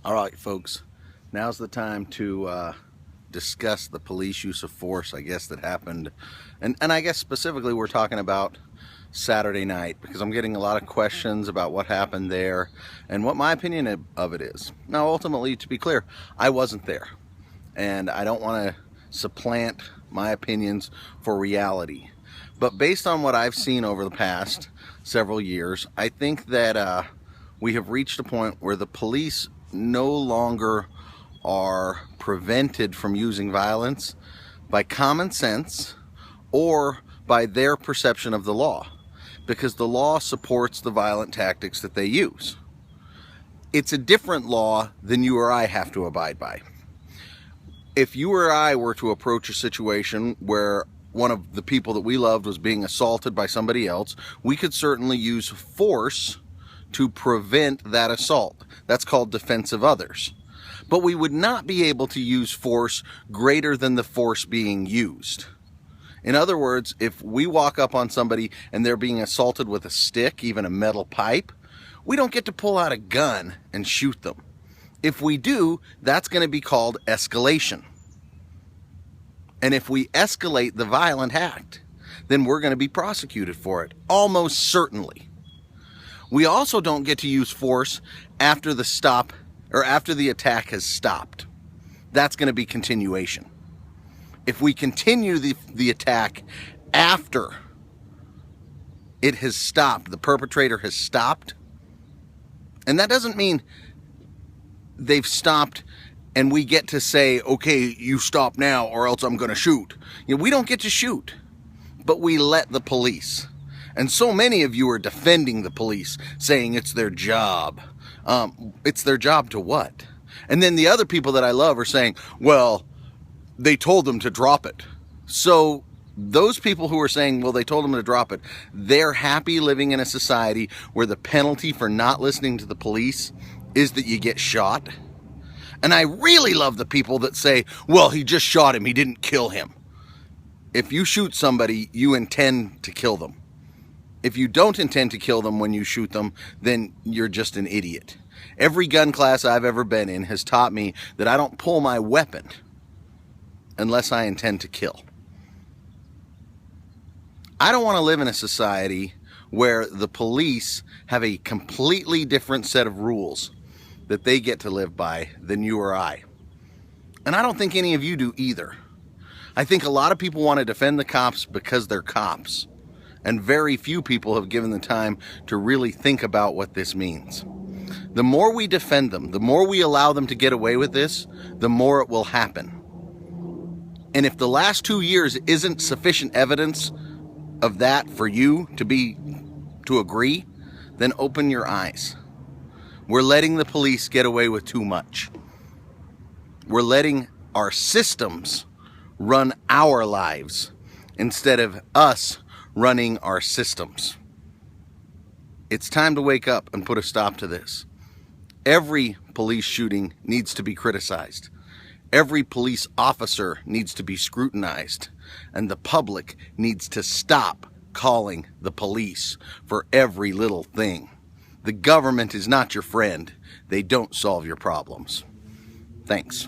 All right, folks, now's the time to discuss the police use of force, I guess, that happened. And I guess specifically we're talking about Saturday night, because I'm getting a lot of questions about what happened there and what my opinion of it is. Now, ultimately, to be clear, I wasn't there, and I don't want to supplant my opinions for reality. But based on what I've seen over the past several years, I think that we have reached a point where the police no longer are prevented from using violence by common sense or by their perception of the law, because the law supports the violent tactics that they use. It's a different law than you or I have to abide by. If you or I were to approach a situation where one of the people that we loved was being assaulted by somebody else, we could certainly use force to prevent that assault. That's called defense of others. But we would not be able to use force greater than the force being used. In other words, if we walk up on somebody and they're being assaulted with a stick, even a metal pipe, we don't get to pull out a gun and shoot them. If we do, that's going to be called escalation. And if we escalate the violent act, then we're going to be prosecuted for it, almost certainly. We also don't get to use force after the attack has stopped. That's going to be continuation. If we continue the attack after it has stopped, the perpetrator has stopped, and that doesn't mean they've stopped and we get to say, okay, you stop now or else I'm going to shoot. We don't get to shoot, but we let the police. And so many of you are defending the police, saying it's their job. It's their job to what? And then the other people that I love are saying, well, they told them to drop it. So those people who are saying, well, they told them to drop it, they're happy living in a society where the penalty for not listening to the police is that you get shot. And I really love the people that say, well, he just shot him, he didn't kill him. If you shoot somebody, you intend to kill them. If you don't intend to kill them when you shoot them, then you're just an idiot. Every gun class I've ever been in has taught me that I don't pull my weapon unless I intend to kill. I don't want to live in a society where the police have a completely different set of rules that they get to live by than you or I. And I don't think any of you do either. I think a lot of people want to defend the cops because they're cops. And very few people have given the time to really think about what this means. The more we defend them, the more we allow them to get away with this, the more it will happen. And if the last 2 years isn't sufficient evidence of that for you to agree, then open your eyes. We're letting the police get away with too much. We're letting our systems run our lives instead of us running our systems. It's time to wake up and put a stop to this. Every police shooting needs to be criticized. Every police officer needs to be scrutinized. And the public needs to stop calling the police for every little thing. The government is not your friend. They don't solve your problems. Thanks.